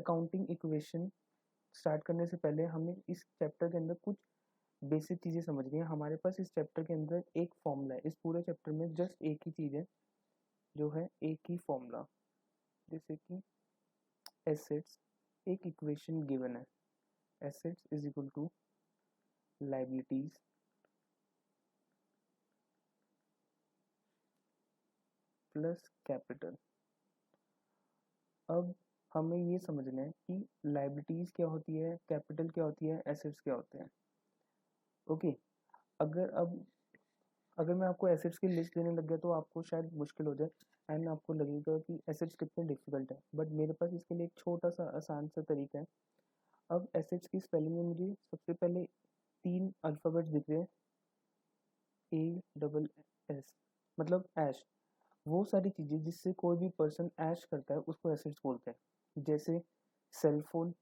Accounting equation start करने से पहले हमें इस चैप्टर के अंदर कुछ बेसिक चीज़ें समझनी है। हमारे पास इस चैप्टर के अंदर एक फॉर्मूला है, इस पूरे चैप्टर में जस्ट एक ही चीज़ है जो है एक ही फॉर्मूला, जैसे कि एसेट्स, एक इक्वेशन गिवन है, assets is equal to liabilities plus capital. अब हमें ये समझना है कि लाइबिलिटीज क्या होती है, कैपिटल क्या होती है, एसेट्स क्या होते हैं। ओके, अगर मैं आपको एसेट्स की लिस्ट देने लग गया तो आपको शायद मुश्किल हो जाए एंड आपको लगेगा कि एसेट्स कितने डिफिकल्ट है, बट मेरे पास इसके लिए एक छोटा सा आसान सा तरीका है। अब एसेट्स की स्पेलिंग में मुझे सबसे पहले 3 अल्फ़ाबेट्स दिख रहे हैं, ASS, मतलब ऐश। वो सारी चीज़ें जिससे कोई भी पर्सन ऐश करता है उसको एसेट्स बोलते हैं। जैसे cellphone,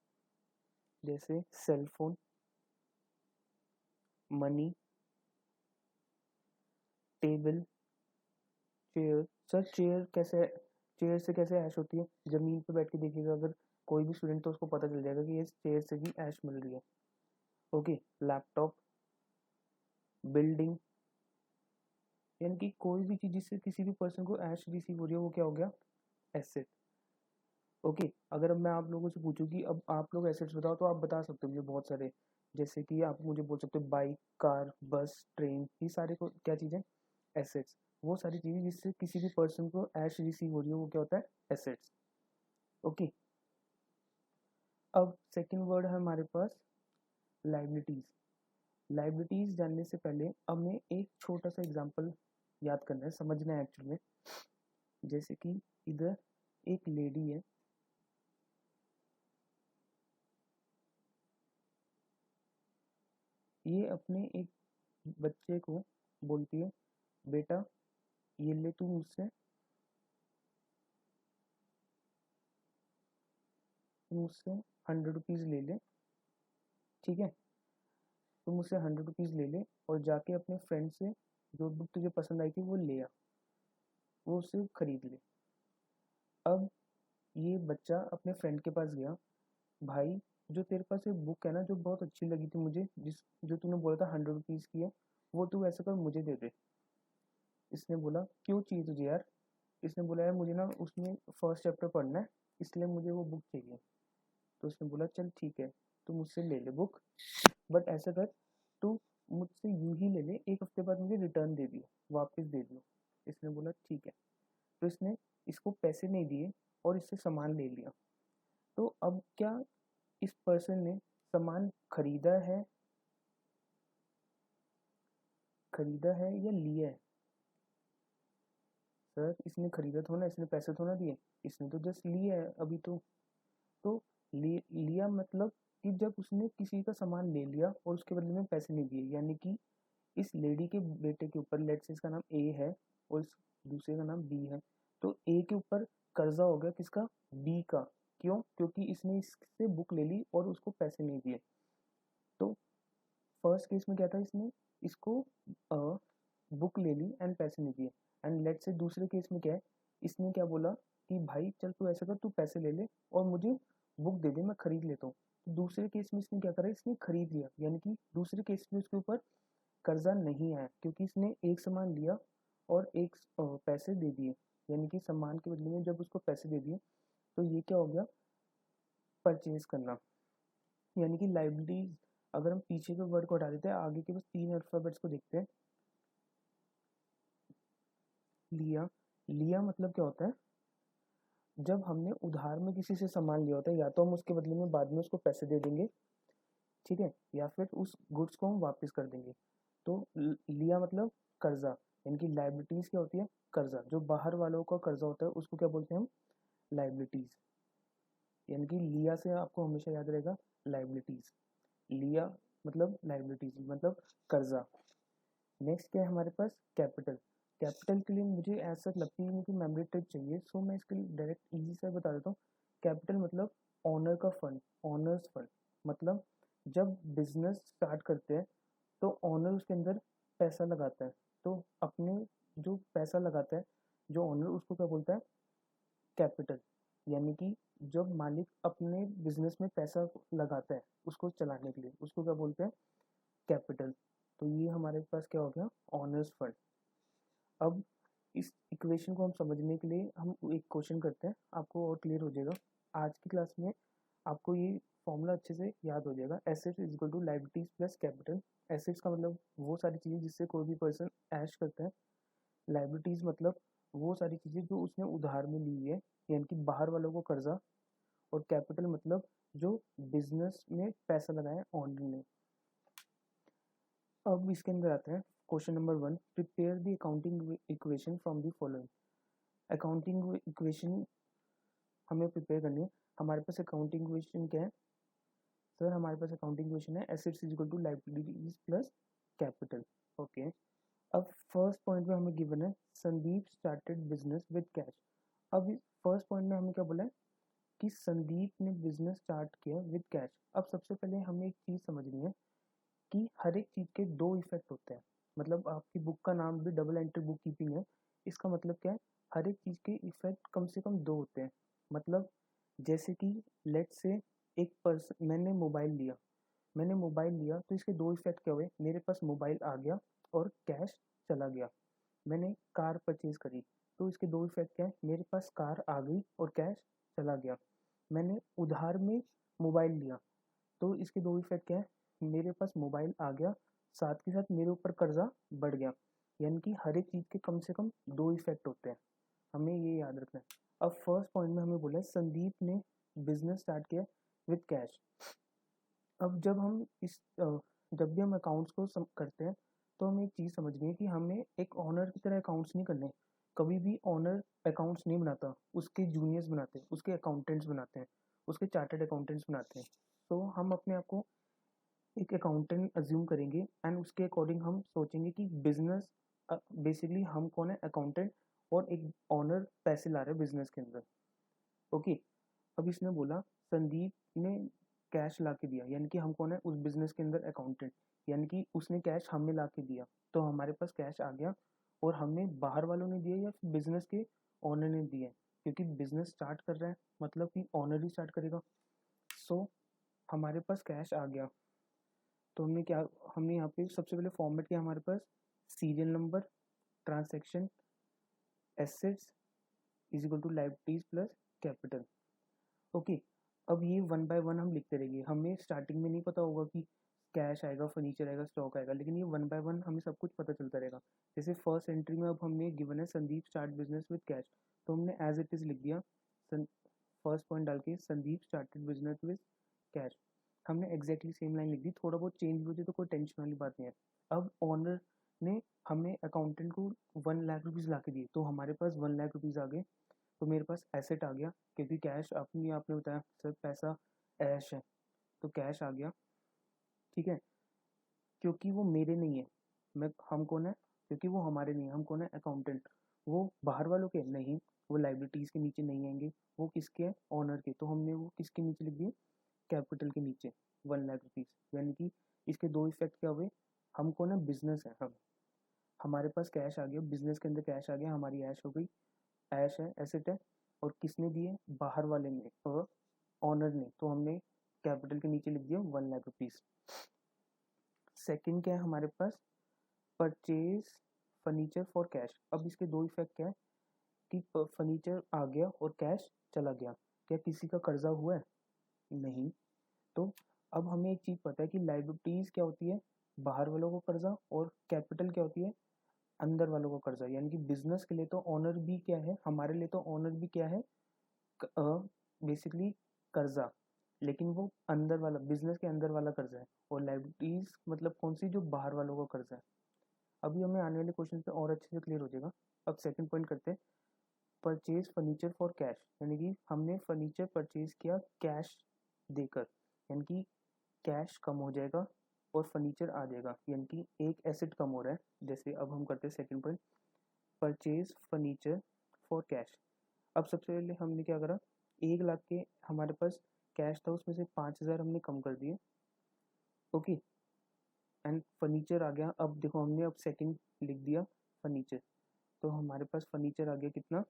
money, table, chair. Sir chair से कैसे ऐश होती है? ज़मीन पे बैठ के देखिएगा अगर कोई भी स्टूडेंट तो उसको पता चल जाएगा कि इस चेयर से भी ऐश मिल रही है। ओके, लैपटॉप, बिल्डिंग, यानी कि कोई भी चीज़ जिससे किसी भी पर्सन को ऐश रिसीव हो रही है वो क्या हो गया? एसेट। ओके, अगर अब मैं आप लोगों से पूछूं कि अब आप लोग एसेट्स बताओ तो आप बता सकते हो मुझे बहुत सारे, जैसे कि आप मुझे बोल सकते हो बाइक, कार, बस, ट्रेन, ये सारे को क्या चीज़ें? एसेट्स। वो सारी चीज़ें जिससे किसी भी पर्सन को ऐश रिसीव हो रही है वो क्या होता है? एसेट्स। ओके, अब सेकेंड वर्ड है हमारे पास लाइबिलिटीज। लाइबिलिटीज जानने से पहले हमें एक छोटा सा एग्जांपल याद करना है, समझना है एक्चुअली में। जैसे कि इधर एक लेडी है, ये अपने एक बच्चे को बोलती है, बेटा ये ले तू मुझसे 100 रुपीज़ ले ले, ठीक है, तुम मुझसे 100 रुपीज़ ले ले और जाके अपने फ्रेंड से जो बुक तुझे पसंद आई थी वो ले आ, वो उसे खरीद ले। अब ये बच्चा अपने फ्रेंड के पास गया, भाई जो तेरे पास एक बुक है ना जो बहुत अच्छी लगी थी मुझे, जो तूने बोला था 100 रुपीज़ की है, वो तू ऐसा कर मुझे दे दे। इसने बोला क्यों चाहिए तुझे यार? इसने बोला यार मुझे ना उसमें फर्स्ट चैप्टर पढ़ना है इसलिए मुझे वो बुक चाहिए। तो उसने बोला चल ठीक है, तू मुझसे ले ले बुक, बट ऐसा कर तू मुझसे यूं ही ले ले, एक हफ्ते बाद मुझे रिटर्न दे दियो, वापस दे दियो। इसने बोला ठीक है। तो इसने इसको पैसे नहीं दिए और इससे सामान ले लिया। तो अब क्या इस पर्सन ने सामान खरीदा है या लिया है? सर इसने खरीदा थोड़ा ना, इसने पैसे थोड़ा दिए, इसने तो जस्ट लिया है अभी तो लिया मतलब कि जब उसने किसी का सामान ले लिया और उसके बदले में पैसे नहीं दिए, यानी कि इस लेडी के बेटे के ऊपर, लेट्स से इसका नाम ए है और इस दूसरे का नाम बी है, तो ए के ऊपर कर्जा हो गया किसका? बी का। क्यों? क्योंकि इसने इससे बुक ले ली और उसको पैसे नहीं दिए। तो फर्स्ट केस में क्या था, इसने इसको बुक ले ली एंड पैसे नहीं दिए। एंड लेट्स से दूसरे केस में क्या है, इसने क्या बोला कि भाई चल तू ऐसा कर, तू पैसे ले ले और मुझे बुक दे दे, मैं खरीद लेता हूँ। तो दूसरे केस में इसने क्या करा, इसने खरीद लिया, यानी कि दूसरे केस में उसके ऊपर कर्जा नहीं आया क्योंकि इसने एक सामान लिया और एक पैसे दे दिए, यानी कि सामान के बदले में जब उसको पैसे दे दिए तो ये क्या हो गया? परचेज करना। यानी कि लाइबिलिटीज, अगर हम पीछे के वर्ड को हटा देते हैं, आगे के बस 3 अल्फाबेट्स को देखते हैं। लिया मतलब क्या होता है? जब हमने उधार में किसी से सामान लिया होता है, या तो हम उसके बदले में बाद में उसको पैसे दे देंगे, ठीक है, या फिर उस गुड्स को हम वापस कर देंगे। तो लिया मतलब कर्जा, यानी कि लाइबिलिटीज क्या होती है? कर्जा। जो बाहर वालों का कर्जा होता है उसको क्या बोलते हैं हम? लाइबिलिटीज। यानी कि लिया से आपको हमेशा याद रहेगा लाइबिलिटीज। लिया मतलब लाइबिलिटीज मतलब कर्जा। नेक्स्ट क्या है हमारे पास? कैपिटल। कैपिटल के लिए मुझे ऐसा लगती है कि मेमोरी ट्रिक चाहिए, सो मैं इसके लिए डायरेक्ट इजी से बता देता हूँ। कैपिटल मतलब ऑनर का फंड, ऑनर्स फंड। मतलब जब बिजनेस स्टार्ट करते हैं तो ऑनर उसके अंदर पैसा लगाता है, तो अपने जो पैसा लगाता है जो ऑनर, उसको क्या बोलता है? कैपिटल। यानी कि जब मालिक अपने बिजनेस में पैसा लगाता है उसको चलाने के लिए, उसको क्या बोलते हैं, कैपिटल। तो ये हमारे पास क्या हो गया, ऑनर्स फंड। अब इस इक्वेशन को हम समझने के लिए हम एक क्वेश्चन करते हैं, आपको और क्लियर हो जाएगा। आज की क्लास में आपको ये फॉर्मूला अच्छे से याद हो जाएगा। Assets is equal to liabilities plus capital. Assets का मतलब वो सारी चीज़ें जिससे कोई भी पर्सन ऐश करता है। लायबिलिटीज मतलब वो सारी चीज़ें जो उसने उधार में ली है, यानी कि बाहर वालों को कर्जा। और कैपिटल मतलब जो बिजनेस में पैसा लगाया ऑनर ने। अब इसके अंदर आते हैं question number 1, prepare the accounting equation from the following. Accounting equation हमें प्रिपेयर करनी है। हमारे पास अकाउंटिंग इक्वेशन क्या है सर, हमारे पास अकाउंटिंग इक्वेशन है assets is equal to liabilities plus capital. Okay, अब फर्स्ट पॉइंट में हमें गिवन है Sandeep started business with cash. अब फर्स्ट पॉइंट में हमें क्या बोला है कि संदीप ने बिजनेस स्टार्ट किया विद कैश। अब सबसे पहले हमें एक चीज़ समझनी है कि हर एक चीज़ के दो इफेक्ट होते हैं। मतलब आपकी बुक का नाम भी डबल एंट्री बुक कीपिंग है। इसका मतलब क्या है, हर एक चीज़ के इफेक्ट कम से कम दो होते हैं। मतलब जैसे कि लेट से एक पर्सन, मैंने मोबाइल लिया तो इसके दो इफेक्ट क्या हुए, मेरे पास मोबाइल आ गया और कैश चला गया। मैंने कार परचेज करी तो इसके दो इफेक्ट क्या है, मेरे पास कार आ गई और कैश चला गया। मैंने उधार में मोबाइल लिया तो इसके दो इफेक्ट क्या है, मेरे पास मोबाइल आ गया, साथ के साथ मेरे ऊपर कर्जा बढ़ गया। यानी कि हर एक चीज़ के कम से कम दो इफेक्ट होते हैं, हमें ये याद रखना है। अब फर्स्ट पॉइंट में हमें बोला है संदीप ने बिजनेस स्टार्ट किया विद कैश। अब जब भी हम अकाउंट्स को करते हैं तो हमें एक चीज़ समझनी है कि हमें एक ऑनर की तरह अकाउंट्स नहीं करने। कभी भी ऑनर अकाउंट्स नहीं बनाता, उसके जूनियर्स बनाते हैं, उसके अकाउंटेंट्स बनाते हैं, उसके चार्टर्ड अकाउंटेंट्स बनाते हैं। तो हम अपने आप को एक अकाउंटेंट अज्यूम करेंगे एंड उसके अकॉर्डिंग हम सोचेंगे कि बिजनेस बेसिकली हम कौन है, अकाउंटेंट, और एक ऑनर पैसे ला रहे हैं बिजनेस के अंदर। ओके, अब इसने बोला संदीप ने कैश ला के दिया, यानी कि हम कौन है उस बिजनेस के अंदर, अकाउंटेंट। यानी कि उसने कैश हमें ला के दिया तो हमारे पास कैश आ गया। और हमने बाहर वालों ने दिया या फिर बिजनेस के ओनर ने दिया, क्योंकि बिजनेस स्टार्ट कर रहा है मतलब कि ओनर ही स्टार्ट करेगा। सो हमारे पास कैश आ गया तो हमने यहाँ पे सबसे पहले फॉर्मेट किया हमारे पास serial number, transaction, assets is equal to liabilities plus capital. Okay, अब ये वन बाय वन हम लिखते रहेंगे। हमें स्टार्टिंग में नहीं पता होगा कि कैश आएगा, फर्नीचर आएगा, स्टॉक आएगा, लेकिन ये वन बाय वन हमें सब कुछ पता चलता रहेगा। जैसे फर्स्ट एंट्री में अब हमने गिवन है Sandeep start business with cash, तो हमने एज इट इज़ लिख दिया। फर्स्ट पॉइंट डाल के Sandeep started business with cash, हमने एग्जैक्टली सेम लाइन लिख दी। थोड़ा बहुत चेंज हो जाए तो कोई टेंशन वाली बात नहीं है। अब ऑनर ने हमें अकाउंटेंट को 1 लाख रुपीज़ ला के दिए तो हमारे पास 1 लाख रुपीज़ आ गए। तो मेरे पास एसेट आ गया, क्योंकि कैश आपने बताया सर पैसा ऐश है, तो कैश आ गया। ठीक है, क्योंकि वो मेरे नहीं है, हम कौन है, क्योंकि वो हमारे नहीं है, हम कौन है, अकाउंटेंट। वो बाहर वालों के नहीं, वो लाइबिलिटीज़ के नीचे नहीं आएंगे, वो किसके हैं, ऑनर के। तो हमने वो किसके नीचे लिख दिए, कैपिटल के नीचे 1 लाख रुपीज़। यानी कि इसके दो इफेक्ट क्या हुए, हम कौन है, बिजनेस है हम, हमारे पास कैश आ गया, बिजनेस के अंदर कैश आ गया, हमारी ऐश हो गई, ऐश है, एसेट है। और किसने दिए, बाहर वाले ने और ऑनर ने, तो हमने कैपिटल के नीचे लिख दिया 1 लाख रुपीज़। सेकंड क्या है हमारे पास, परचेज फर्नीचर फॉर कैश। अब इसके दो इफेक्ट क्या है कि फर्नीचर आ गया और कैश चला गया। क्या किसी का कर्जा हुआ है, नहीं। तो अब हमें एक चीज़ पता है कि लाइबिलिटीज़ क्या होती है, बाहर वालों को कर्जा, और कैपिटल क्या होती है, अंदर वालों को कर्जा। यानी कि बिजनेस के लिए तो ऑनर भी क्या है, हमारे लिए तो ऑनर भी क्या है, बेसिकली कर्जा, लेकिन वो अंदर वाला, बिजनेस के अंदर वाला कर्जा है। और लाइबिलिटीज मतलब कौन सी, जो बाहर वालों का कर्जा है। अभी हमें आने वाले क्वेश्चन पे और अच्छे से क्लियर हो जाएगा। अब सेकंड पॉइंट करते हैं, परचेज फर्नीचर फॉर कैश। यानी कि हमने फर्नीचर परचेज किया कैश देकर, यानी कि कैश कम हो जाएगा और फर्नीचर आ जाएगा, यानी कि एक एसेट कम हो रहा है। जैसे अब हम करते हैं second point, purchase furniture for cash. अब सबसे पहले हमने क्या करा, 1 लाख के हमारे पास कैश था, उसमें से 5,000 हमने कम कर दिए। ओके, एंड फर्नीचर आ गया। अब देखो हमने अब सेकंड लिख दिया फर्नीचर, तो हमारे पास फर्नीचर आ गया कितना,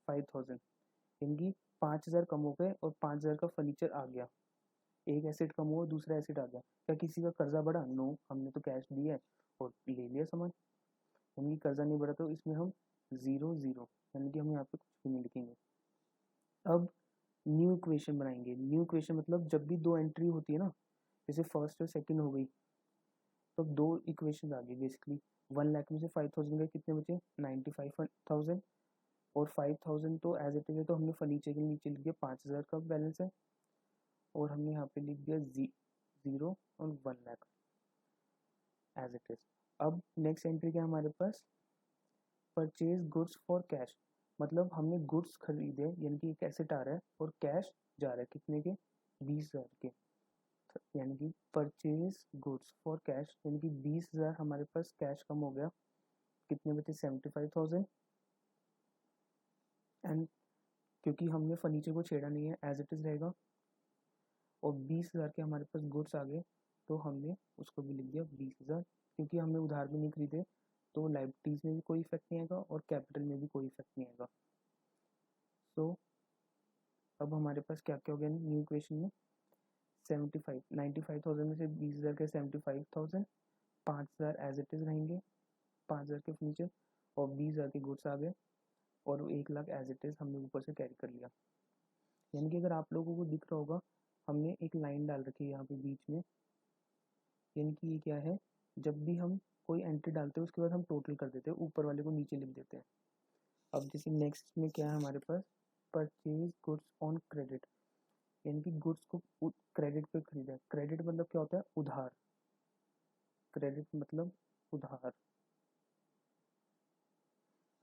5,000। यानी 5,000 कम हो गए और 5,000 का फर्नीचर आ गया। एक एसेट कम हुआ, दूसरा एसेट आ गया। क्या किसी का कर्जा बढ़ा? नो, हमने तो कैश दिया है और ले लिया सामान, यानी कि कर्जा नहीं बढ़ा। तो इसमें हम 0 0, यानी कि हम यहाँ पे कुछ भी नहीं लिखेंगे। अब न्यू इक्वेशन बनाएंगे। न्यू इक्वेशन मतलब जब भी दो एंट्री होती है ना, जैसे फर्स्ट और सेकंड हो गई, तो दो इक्वेशन आ गई बेसिकली। 1 लाख में से 5,000 गए, कितने बचे? 95,000। और 5,000 तो एज इट इज है, तो हमने फर्नीचर के नीचे लिख दिया 5,000 का बैलेंस है, और हमने यहाँ पे लिख दिया 0 और 1 लाख एज इट इज। अब नेक्स्ट एंट्री क्या है हमारे पास? परचेज गुड्स फॉर कैश, मतलब हमने गुड्स खरीदे, यानी कि एक एसेट आ रहा है और कैश जा रहा है, कितने के? 20,000 के। यानी कि परचेज गुड्स फॉर कैश, यानी कि 20,000 हमारे पास कैश कम हो गया, कितने बचे? 75,000। एंड क्योंकि हमने फर्नीचर को छेड़ा नहीं है, एज इट इज रहेगा, और 20,000 के हमारे पास गुड्स आ गए, तो हमने उसको भी लिख दिया 20,000। क्योंकि हमने उधार भी नहीं खरीदे, तो लाइबिलिटीज में भी कोई इफेक्ट नहीं आएगा और कैपिटल में भी कोई इफेक्ट नहीं आएगा। सो अब हमारे पास क्या क्या हो गया न्यू इक्वेशन में? 95,000 में से 20,000 के 75,000, 5,000 एज इट इज रहेंगे, 5,000 के फर्नीचर, और 20,000 के गुड्स आ गए, और 1 लाख एज इट इज हमने ऊपर से कैरी कर लिया। यानी कि अगर आप लोगों को दिख रहा होगा, हमने एक लाइन डाल रखी है यहाँ पे बीच में, यानी कि ये क्या है? जब भी हम कोई एंट्री डालते हैं उसके बाद हम टोटल कर देते हैं, ऊपर वाले को नीचे लिख देते हैं। अब जैसे नेक्स्ट में क्या है हमारे पास? परचेज गुड्स ऑन क्रेडिट, यानी कि गुड्स को क्रेडिट पे खरीदा है। क्रेडिट मतलब क्या होता है? उधार। क्रेडिट मतलब उधार,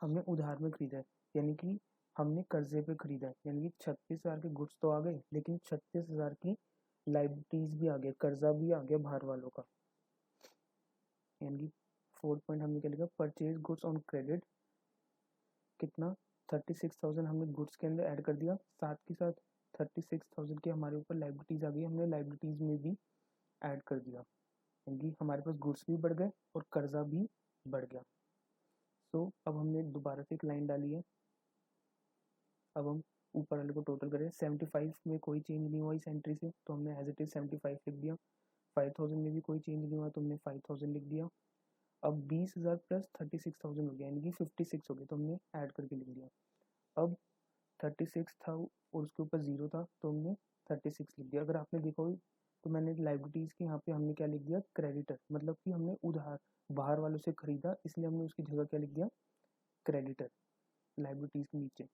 हमने उधार में खरीदा है, यानी कि हमने कर्जे पे खरीदा है। यानी कि 36,000 के गुड्स तो आ गए, लेकिन 36,000 की लाइबिलिटीज भी आ गया, कर्जा भी आ गया बाहर वालों का। यानी कि 4 पॉइंट हमने क्या लिखा? परचेज गुड्स ऑन क्रेडिट, कितना? 36,000 हमने गुड्स के अंदर ऐड कर दिया, साथ के साथ 36,000 की हमारे ऊपर लाइबिलिटीज आ गई, हमने लाइबिलिटीज में भी ऐड कर दिया, यानी कि हमारे पास गुड्स भी बढ़ गए और कर्जा भी बढ़ गया। सो अब हमने दोबारा से एक लाइन डाली है। अब हम ऊपर वाले को टोटल करें, 75 में कोई चेंज नहीं हुआ इस एंट्री से, तो हमने एज इट इज 75 लिख दिया। 5,000 में भी कोई चेंज नहीं हुआ, तो हमने 5,000 लिख दिया। अब 20,000 प्लस 36,000 हो गया, यानी कि 56 हो गया, तो हमने ऐड करके लिख दिया। अब 36 था और उसके ऊपर 0 था, तो हमने 36 लिख दिया। अगर आपने देखा हो तो मैंने लाइबिलिटीज के यहाँ पे हमने क्या लिख दिया? क्रेडिटर, मतलब कि हमने उधार बाहर वालों से खरीदा, इसलिए हमने उसकी जगह क्या लिख दिया? क्रेडिटर, लाइबिलिटीज के नीचे।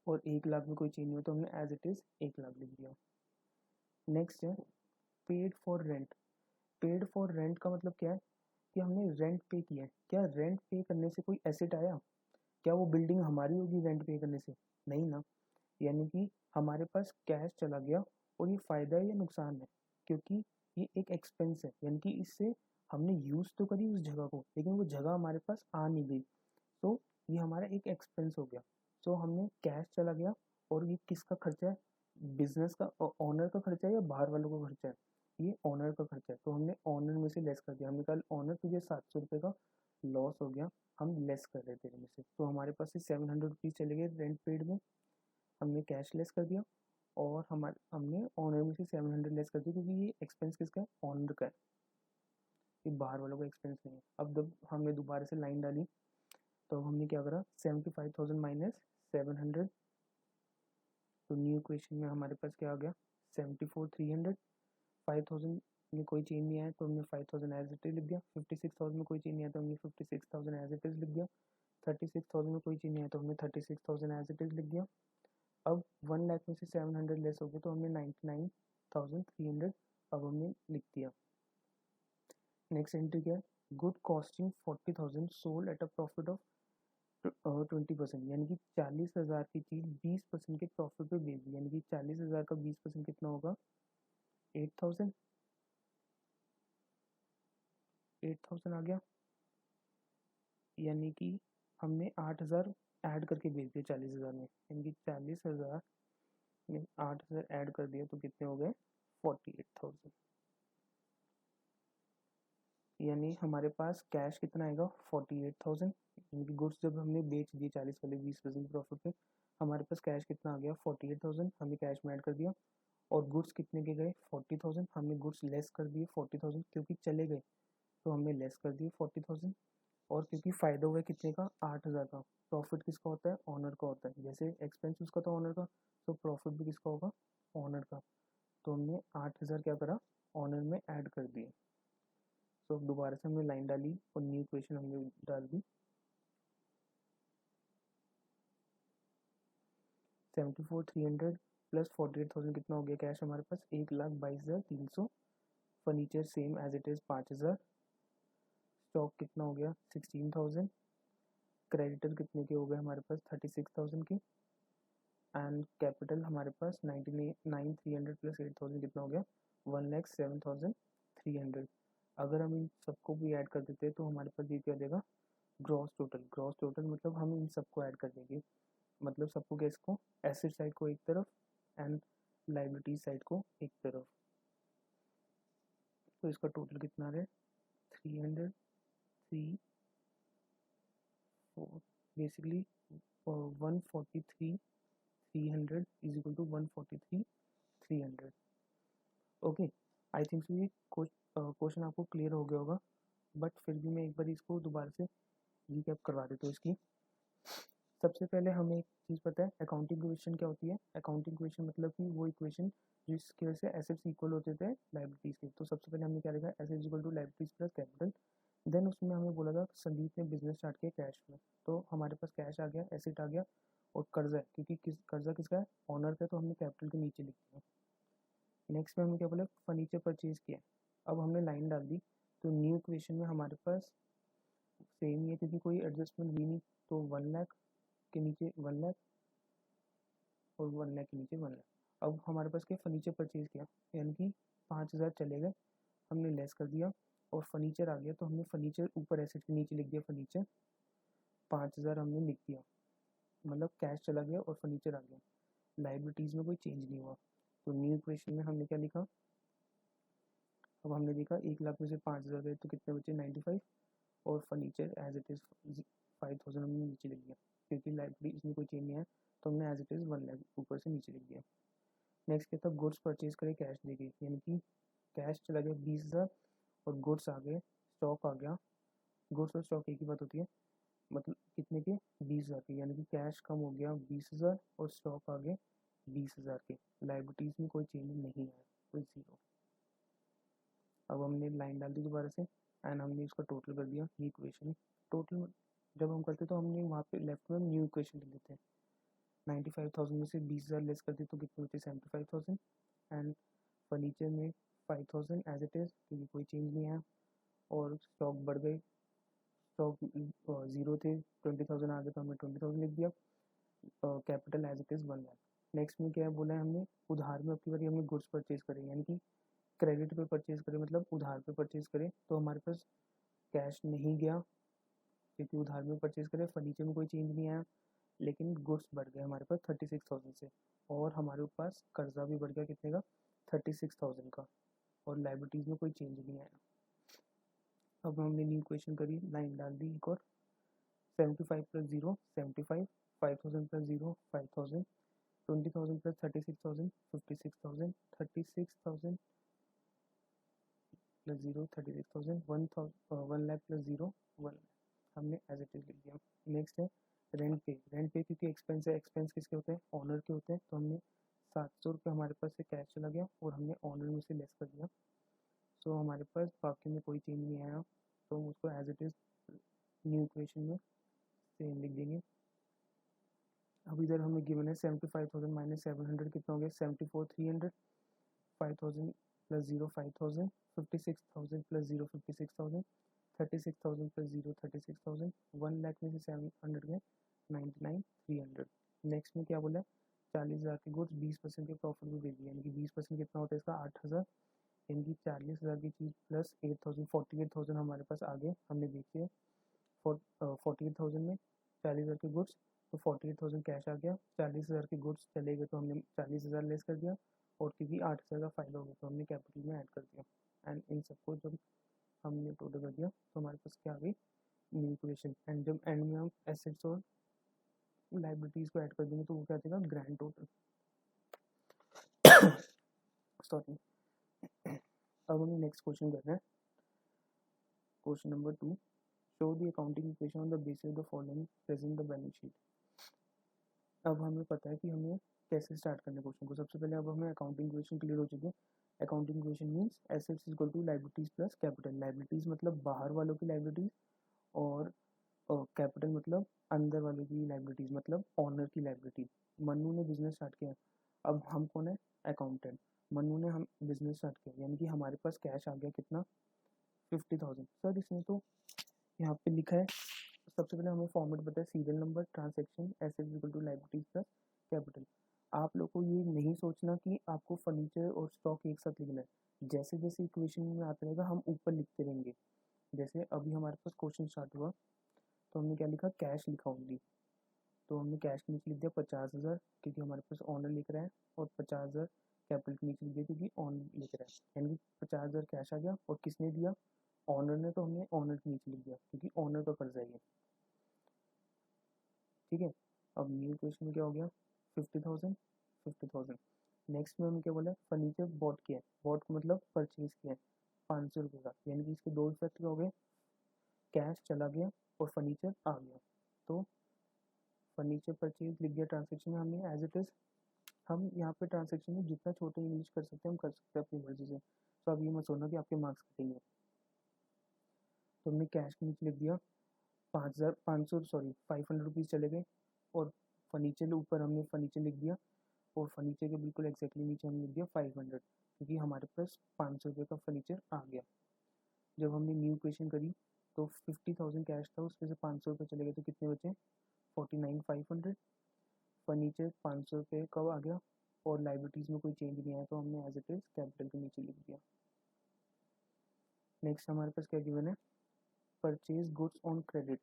और 1 लाख में कोई चेंज नहीं हुआ, तो हमने एज इट इज 1 लाख लिख दिया। नेक्स्ट है paid for rent. Paid for rent का मतलब क्या है? कि हमने रेंट पे किया है। क्या रेंट पे करने से कोई एसेट आया? क्या वो बिल्डिंग हमारी होगी रेंट पे करने से? नहीं ना। यानी कि हमारे पास कैश चला गया, और ये फ़ायदा है या नुकसान है? क्योंकि ये एक एक्सपेंस है, यानी कि इससे हमने यूज़ तो करी उस जगह को, लेकिन वो जगह हमारे पास आ नहीं गई, तो ये हमारा एक एक्सपेंस हो गया। तो हमने कैश चला गया, और ये किसका खर्चा है? बिजनेस का, ओनर का खर्चा है या बाहर वालों का खर्चा है? ये ओनर का खर्चा है, तो हमने ओनर में से लेस कर दिया। हमने कहा ओनर तुझे 700 रुपये का लॉस हो गया, हम लेस कर रहे तेरे में से, तो हमारे पास से 700 रुपीज़ चले गए रेंट पेड में, हमने कैश लेस कर दिया। और हमने ओनर में से 700 लेस कर दिया, क्योंकि ये एक्सपेंस किसका है? ओनर का है, ये बाहर वालों का एक्सपेंस नहीं है। अब जब हमने दोबारा से लाइन डाली, तो हमने क्या करा? 75,000 माइनस 700, तो न्यू इक्वेशन में हमारे पास क्या आ गया? 74,300। 5,000 में कोई चेंज नहीं आया, तो हमने 5,000 एज इट इज लिख दिया। 56,000 में कोई चेंज नहीं आया, तो हमने 56,000 एज इट इज लिख दिया। 36,000 में कोई चेंज नहीं आया, तो हमने 36,000 एज इट इज लिख दिया। अब 1 लाख में से 700 लेस हो गए, तो हमने 99,300 अब हमने लिख दिया। नेक्स्ट एंट्री क्या है? Good costing 40,000 sold at a profit of 20%, यानी कि 40,000 की चीज़ 20% के प्रॉफिट पे बेच दी, यानी कि 40,000 का 20% कितना होगा? 8,000। 8,000 आ गया, यानी कि हमने 8,000 ऐड करके बेच दिया 40,000 में, यानी कि 40,000 में 8,000 ऐड कर दिया, तो कितने हो गए? 48,000। यानी हमारे पास कैश कितना आएगा? 48,000, यानी कि गुड्स जब हमने बेच दिए 40 वाले 20% प्रॉफिट पे, हमारे पास कैश कितना आ गया 48,000, हमने कैश में ऐड कर दिया। और गुड्स कितने के गए 40,000, हमने गुड्स लेस कर दिए 40,000 क्योंकि चले गए तो हमने लेस कर दिए 40,000। और क्योंकि फ़ायदा हुआ कितने का 8,000 का। प्रॉफिट किसका होता है ऑनर का होता है, जैसे एक्सपेंस उसका था ऑनर का, तो प्रॉफिट भी किसका होगा ऑनर का। तो हमने 8,000 क्या करा ऑनर में ऐड कर दिए। तो दोबारा से हमने लाइन डाली और न्यू इक्वेशन हमने डाल दी 74,300 प्लस 48,000 कितना हो गया कैश हमारे पास 1,22,300। Furniture same as it is 5,000। Stock कितना हो गया 16,000। क्रेडिटर कितने के हो गए हमारे पास 36,000 के। एंड कैपिटल हमारे पास 99,300 प्लस 8,000 कितना हो गया 1,07,300। अगर हम इन सबको भी ऐड कर देते हैं तो हमारे पास ये क्या देगा ग्रॉस टोटल। ग्रॉस टोटल मतलब हम इन सबको ऐड कर देंगे, मतलब सबको क्या इसको एसेट साइड को एक तरफ एंड लाइबिलिटी साइड को एक तरफ। तो इसका टोटल कितना आ रहा है 300 3 4 basically 143 300 is equal to 143 300। Okay, I think so ये क्वेश्चन आपको क्लियर हो गया होगा, बट फिर भी मैं एक बार इसको दोबारा से रिकैप करवा देता हूँ इसकी। सबसे पहले हमें एक चीज़ पता है अकाउंटिंग इक्वेशन क्या होती है। अकाउंटिंग इक्वेशन मतलब कि वो इक्वेशन जिसकी वजह से एसेट्स इक्वल होते थे लाइबिलिटीज़ के। तो सबसे पहले हमने क्या लिखा assets equal to liabilities plus capital. Then उसमें हमें बोला था संदीप ने बिजनेस स्टार्ट किया कैश में, तो हमारे पास कैश आ गया एसेट आ गया और कर्जा है, क्योंकि कर्जा किसका है ऑनर का, तो हमने कैपिटल के नीचे लिख दिया। नेक्स्ट में हमने क्या बोला फर्नीचर परचेज किया। अब हमने लाइन डाल दी, तो न्यू इक्वेशन में हमारे पास सेम ही है क्योंकि कोई एडजस्टमेंट हुई नहीं। तो 1,00,000 के नीचे 1,00,000 और 1,00,000 के नीचे 1,00,000। अब हमारे पास क्या फर्नीचर परचेज किया, यानी कि 5,000 चले गए, हमने लेस कर दिया और फर्नीचर आ गया, तो हमने फर्नीचर ऊपर एसेट के नीचे लिख दिया फर्नीचर 5,000 हमने लिख दिया, मतलब कैश चला गया और फर्नीचर आ गया। लाइबिलिटीज़ में कोई चेंज नहीं हुआ। तो न्यू इक्वेशन में हमने क्या लिखा, अब हमने देखा 1,00,000 में से 5,000 गए तो कितने बचे 95, और फर्नीचर एज इट इज़ 5,000 हमने नीचे लिख दिया क्योंकि लाइबिलिटी इसमें कोई चेंज नहीं है, तो हमने एज इट इज़ 1,00,000 ऊपर से नीचे लिख दिया। नेक्स्ट क्या था गुड्स परचेज करे कैश देके, यानी कि कैश चला गया 20,000 और गुड्स आ गए, स्टॉक आ गया। गुड्स और स्टॉक एक ही बात होती है, मतलब कितने के 20,000 के, यानी कि कैश कम हो गया 20,000 और स्टॉक आ गए 20,000 के। लाइबिलिटीज़ में कोई चेंज नहीं है, कोई जीरो। अब हमने लाइन डाल दी दोबारा से एंड हमने इसका टोटल कर दिया ये इक्वेशन। टोटल जब हम करते तो हमने वहाँ पे लेफ्ट में न्यू इक्वेशन लिख देते हैं। 95,000 में से 20,000 लेस कर दी तो कितने बचे 75,000। एंड फर्नीचर में 5,000 एज इट इज़ क्योंकि कोई चेंज नहीं है, और स्टॉक बढ़ गए, स्टॉक ज़ीरो थे 20,000 आ गए तो हमने 20,000 लिख दिया। Capital as it is 1,00,000। Next में क्या है बोला है हमने उधार में, अपनी बारी हमने गुड्स परचेज करें, यानी कि क्रेडिट पे परचेज करें मतलब उधार पे परचेज करें, तो हमारे पास कैश नहीं गया क्योंकि उधार में परचेज करें। फर्नीचर में कोई चेंज नहीं आया, लेकिन गुड्स बढ़ गए हमारे पास 36,000 से, और हमारे पास कर्जा भी बढ़ गया कितने का 36,000 का, और लाइबिलिटीज़ में कोई चेंज नहीं आया। अब हमने न्यू इक्वेशन करी, लाइन डाल दी एक और 75 plus 0 75, 5,000 plus 0 5,000, 20,000 plus 36,000 56,000, 36,000 plus 0 36,000, 1,00,000 plus 0 1,00,000 हमने एज इट इज लिख दिया। नेक्स्ट है रेंट पे। रेंट पे क्योंकि एक्सपेंस है, एक्सपेंस किसके होते हैं ऑनर के होते हैं, तो हमने 700 रुपये हमारे पास से कैश चला गया और हमने ऑनर में से लेस कर दिया। सो हमारे पास बाकी में कोई चेंज नहीं आया, तो हम उसको as it is new equation में सेम लिख देंगे। अब इधर हमें गिवन है 75,000 माइनस 700 कितना हो गया 74,300, 5,000 प्लस 0 5,000, 56,000 प्लस 0 56,000, 36,000 प्लस 0 36,000, 1,00,000 में से 700 गए 99,300। नेक्स्ट में क्या बोला है 40,000 के गुड्स 20% के प्रॉफिट में दे दिए, यानी कि 20% कितना होता है इसका 8,000, यानी कि 40,000 की चीज़ प्लस 8,000 48,000 हमारे पास आगे हमने देखी है। 48,000 में 40,000 के गुड्स, तो 48,000 कैश आ गया, 40,000 के गुड्स चले गए तो हमने 40,000 लेस कर दिया, और क्योंकि 8,000 का फ़ायदा हो गया तो हमने कैपिटल में ऐड कर दिया। एंड इन सबको जब हमने टोटल कर दिया तो हमारे पास क्या आ गई न्यू इक्वेशन। एंड जब एंड में हम एसेट्स और लाइबिलिटीज़ को ऐड कर देंगे तो वो क्या देगा, ग्रैंड टोटल। सॉरी। अब हम नेक्स्ट क्वेश्चन कर रहे हैं, question number 2। Show the accounting equation on the basis of the following present the balance sheet. अब हमें पता है कि हमें कैसे स्टार्ट करना है क्वेश्चन को। सबसे पहले अब हमें अकाउंटिंग इक्वेशन क्लियर हो चुकी है। Accounting equation means assets equal to liabilities plus capital. Liabilities मतलब बाहर वालों की लाइबिलिटीज, और कैपिटल मतलब अंदर वालों की लाइबिलिटीज, मतलब ऑनर की लाइबिलिटी। मन्नू ने बिजनेस स्टार्ट किया, अब हम कौन है, अकाउंटेंट। मन्नू ने हम बिजनेस स्टार्ट किया, यानी कि हमारे पास कैश आ गया कितना, 50,000। सर इसने तो यहाँ पे लिखा है, सबसे पहले हमें फॉर्मेट पता है, serial number, transaction, assets equal to liabilities plus capital. आप लोग को ये नहीं सोचना कि आपको फर्नीचर और स्टॉक एक साथ लिखना है। जैसे जैसे इक्वेशन में आता रहेगा हम ऊपर लिखते रहेंगे। जैसे अभी हमारे पास क्वेश्चन स्टार्ट हुआ तो हमने क्या लिखा, कैश लिखा ओनली। तो हमने कैश के नीचे लिख दिया 50,000 क्योंकि हमारे पास ऑनर लिख रहा है, और 50,000 कैपिटल के नीचे लिख दिया क्योंकि ऑन लिख रहा है, यानी कि 50,000 कैश आ गया। और किसने दिया, ऑनर ने, तो हमने ऑनर के नीचे लिख दिया क्योंकि ऑनर का कर्ज है ये। ठीक है, अब न्यू क्वेश्चन में क्या हो गया, 50,000 50,000। नेक्स्ट में हमें क्या बोला, फर्नीचर बॉट किया है, बॉट का मतलब परचेज किया है 500 रुपये का, यानी कि इसके दो इफेक्ट क्या हो गए, कैश चला गया और फर्नीचर आ गया। तो फर्नीचर परचेज लिख दिया ट्रांजेक्शन में हमने एज इट इज़। हम यहाँ पे ट्रांजेक्शन में जितना छोटे इंग्लिश कर सकते हैं हम कर सकते हैं अपनी मर्जी से। तो अब ये मत सोचना कि आपके मार्क्स कटेंगे। तो हमने कैश के नीचे लिख दिया 5,500 सॉरी 500 रुपीज़ चले गए, और फर्नीचर ऊपर हमने फर्नीचर लिख दिया, और फर्नीचर के बिल्कुल एक्जैक्टली नीचे हमने लिख दिया 500 क्योंकि हमारे पास 500 रुपये का फर्नीचर आ गया। जब हमने न्यू क्वेश्चन करी तो 50,000 कैश था, उसमें से 500 रुपये चले गए तो कितने बचे, 49,500। फर्नीचर 500 रुपये कब आ गया, और लाइबिलिटीज़ में कोई चेंज नहीं आया तो हमने एज इट इज़ कैपिटल के नीचे लिख दिया। नेक्स्ट हमारे पास क्या गिवन है, purchase goods on credit.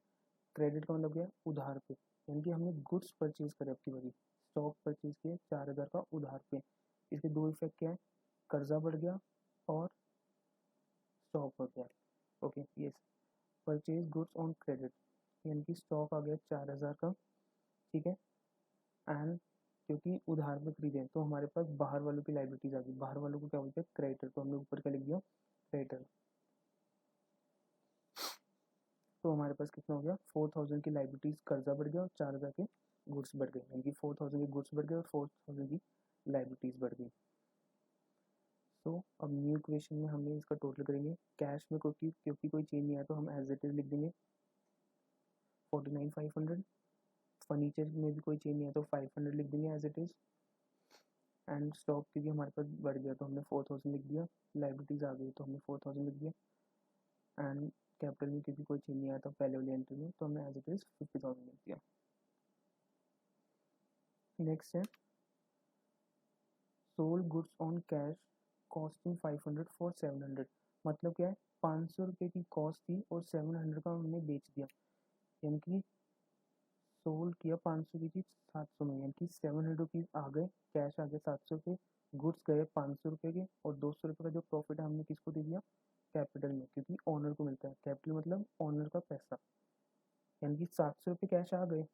Credit का मतलब क्या है, उधार पे, यानी कि हमने गुड्स परचेज करे आपकी बारी, स्टॉक परचेज किए 4,000 का उधार पे। इसके दो इफेक्ट क्या है, कर्जा बढ़ गया और स्टॉक बढ़ गया। Okay yes, purchase goods on credit, यानी कि स्टॉक आ गया 4,000 का, ठीक है। एंड क्योंकि उधार में खरीदे तो हमारे पास बाहर वालों की लाइबिलिटीज आ गई, बाहर वालों को क्या बोलते हैं, क्रेडिटर, तो हमने ऊपर क्या लिख दिया, क्रेडिटर। तो हमारे पास कितना हो गया, 4,000 की लाइबिलिटीज कर्जा बढ़ गया और 4,000 के गुड्स बढ़ गए, यानी कि 4,000 के गुड्स बढ़ गए और 4,000 की लाइबिलिटीज बढ़ गई। तो अब न्यू क्वेश्चन में हमें इसका टोटल करेंगे। कैश में क्योंकि कोई चेंज नहीं आया तो हम एज इट इज लिख देंगे 49,500। फर्नीचर में भी कोई चेंज नहीं आया तो 500 लिख देंगे as it is. And stock क्योंकि हमारे पास बढ़ गया तो हमने 4,000 लिख दिया, लाइबिलिटीज आ गई तो हमने 4,000 लिख दिया। एंड कैपिटल में क्योंकि कोई चेंज नहीं आया था पहले वाली एंट्री में तो हमने एज इट इज 50,000 लिख दिया। नेक्स्ट है sold goods on cash costing 500 for 700। मतलब क्या है, 500 रुपये की कॉस्ट थी और 700 का हमने बेच दिया, यानी कि सोल्ड किया 500 की चीज़ 700 में, यानी कि 700 रुपीज़ आ गए, कैश आ गया 700 रुपये, गुड्स गए 500 रुपये के, और 200 रुपये का जो प्रॉफिट है हमने किसको दे दिया, कैपिटल में, क्योंकि ऑनर को मिलता है। कैपिटल मतलब ऑनर का पैसा, यानी कि 700 रुपये कैश आ गए,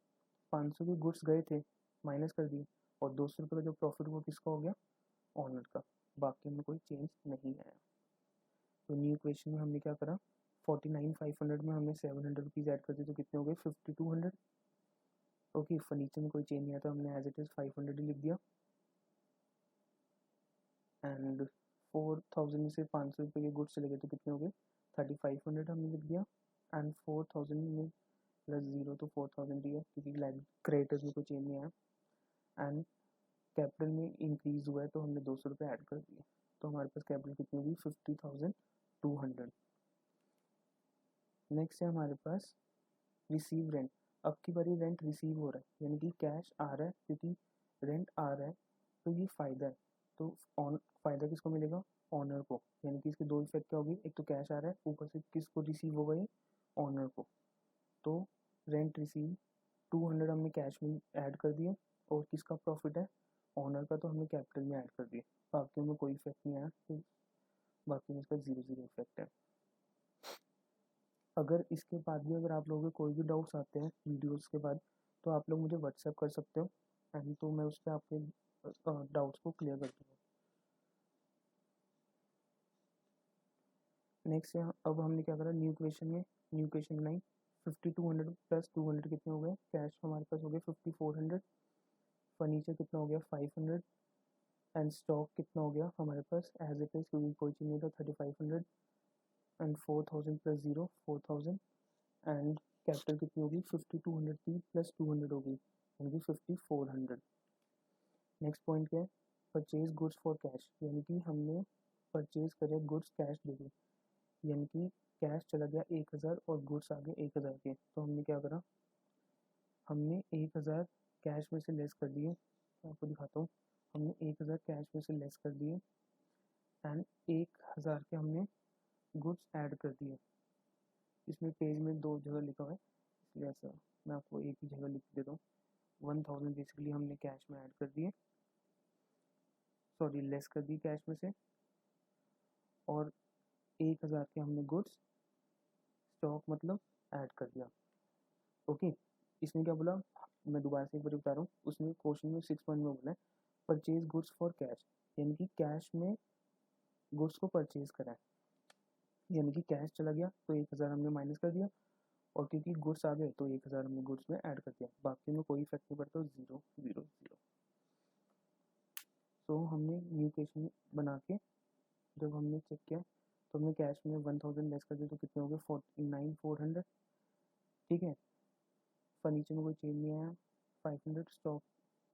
500 के गुड्स गए थे माइनस कर दिए, और 200 रुपये का जो प्रॉफिट वो किसका हो गया, ऑनर का। बाकी में कोई चेंज नहीं आया। तो न्यू क्वेश्चन में हमने क्या करा, 49,500 में हमने 700 रुपीज़ ऐड कर दिए तो कितने हो गए, 5,200। ओके, फर्नीचर में कोई चेंज नहीं आया तो हमने एज इट इज़ 500 ही लिख दिया। एंड 4,000 में से 500 रुपये के गुड्स चले गए तो कितने हो गए, 3,500 हमने लिख दिया। एंड 4,000 में प्लस जीरो तो 4,000 ही है क्योंकि लाइन क्रेडिटर्स में कोई चेंज नहीं आया। एंड कैपिटल में इंक्रीज हुआ है तो हमने 200 रुपये ऐड कर दिए, तो हमारे पास कैपिटल कितनी होगी, 50,200। नेक्स्ट है हमारे पास रिसीव रेंट। अब की बारी रेंट रिसीव हो रहा है, यानी कि कैश आ रहा है क्योंकि रेंट आ रहा है, तो ये फ़ायदा है। तो ऑन फ़ायदा किसको मिलेगा, ऑनर को, यानी कि इसके दो इफेक्ट क्या होगी, एक तो कैश आ रहा है, ऊपर से किसको रिसीव होगा ये, ऑनर को। तो रेंट रिसीव 200 हमने कैश में ऐड कर दिए, और किसका प्रॉफिट है, ऑनर का, तो हमने कैपिटल में ऐड कर दिया। बाकी में कोई इफेक्ट नहीं आया, तो बाकी में इसका 0 इफेक्ट है। अगर इसके बाद भी अगर आप लोगों के कोई भी डाउट्स आते हैं वीडियोज़ के बाद तो आप लोग मुझे व्हाट्सएप कर सकते हो एंड तो मैं उस पर आपके डाउट्स को क्लियर कर दूँगा। नेक्स्ट यहाँ अब हमने क्या करा, न्यू इक्वेशन बनाई। 5200 प्लस 200 कितने हो गए, कैश हमारे पास हो गए 5400, फर्नीचर कितना हो गया 500, एंड स्टॉक कितना हो गया हमारे पास एज इट इज क्योंकि कोई चीज़ नहीं था 3500, एंड 4000 प्लस 0 4000, एंड कैपिटल कितनी होगी 5200 थी प्लस 200 होगी यानी कि 5400। नेक्स्ट पॉइंट क्या है, परचेज गुड्स फॉर कैश, यानी कि हमने परचेज करे गुड्स कैश दे दी, यानी कि कैश चला गया 1000 और गुड्स आ गए 1000 के। तो हमने क्या करा, हमने 1000 कैश में से लेस कर दिए, आपको दिखाता हूँ। हमने 1000 कैश में से लेस कर दिए एंड 1000 के हमने गुड्स ऐड कर दिए। इसमें पेज में 2 जगह लिखा हुआ है इसलिए ऐसा मैं आपको एक ही जगह लिख देता हूँ। 1000 बेसिकली हमने कैश में ऐड कर दिए, सॉरी लेस कर दी कैश में से, और 1000 के हमने गुड्स स्टॉक मतलब ऐड कर दिया। ओके, इसने क्या बोला, मैं दोबारा से एक बार बता रहा हूँ। उसने क्वेश्चन में 6 पॉइंट में बोला है परचेज गुड्स फॉर कैश, यानी कि कैश में गुड्स को परचेज करा है, यानी कि कैश चला गया तो 1000 हमने माइनस कर दिया, और क्योंकि गुड्स आ गए तो 1000 हमने गुड्स में ऐड कर दिया, बाकी में कोई इफेक्ट नहीं पड़ता, 0 0 0। तो हमने न्यू इक्वेशन बना के जब हमने चेक किया तो हमने कैश में 1000 लेस कर दिया तो कितने हो गए 49400, ठीक है। फर्नीचर में कोई चेंज नहीं आया, 500 स्टॉक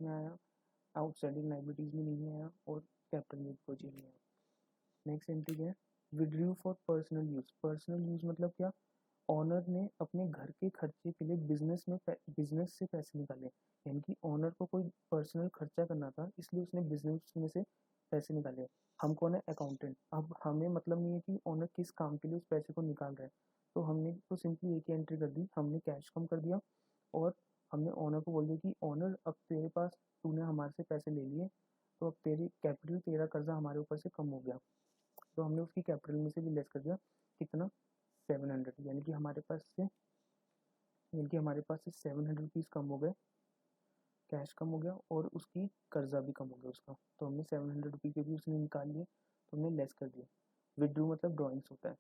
में आया, आउटस्टैंडिंग लाइबिलिटीज़ में नहीं आया, और कैपिटल में कोई चेंज नहीं आया। नेक्स्ट एंट्री क्या है, withdrew for personal use. Personal use मतलब क्या, ऑनर ने अपने घर के खर्चे के लिए बिजनेस से पैसे निकाले, यानी कि ऑनर को कोई पर्सनल खर्चा करना था इसलिए उसने बिजनेस में से पैसे निकाले। हम कौन है, अकाउंटेंट। अब हमें मतलब नहीं है कि ऑनर किस काम के लिए उस पैसे को निकाल रहा है, तो हमने तो सिंपली एक ही एंट्री कर दी, हमने कैश कम कर दिया और हमने ऑनर को बोल दिया कि ऑनर अब तेरे पास, तूने हमारे से पैसे ले लिए तो अब तेरी कैपिटल, तेरा कर्जा हमारे ऊपर से कम हो गया, तो हमने उसकी कैपिटल में से भी लेस कर दिया, कितना 700, यानी कि हमारे पास से 700 रुपीज़ कम हो गए, कैश कम हो गया और उसकी कर्जा भी कम हो गया उसका, तो हमने 700 रुपीज़ के भी उसने निकाल लिए तो हमने लेस कर दिया। विड्रू मतलब ड्राइंग्स होता है,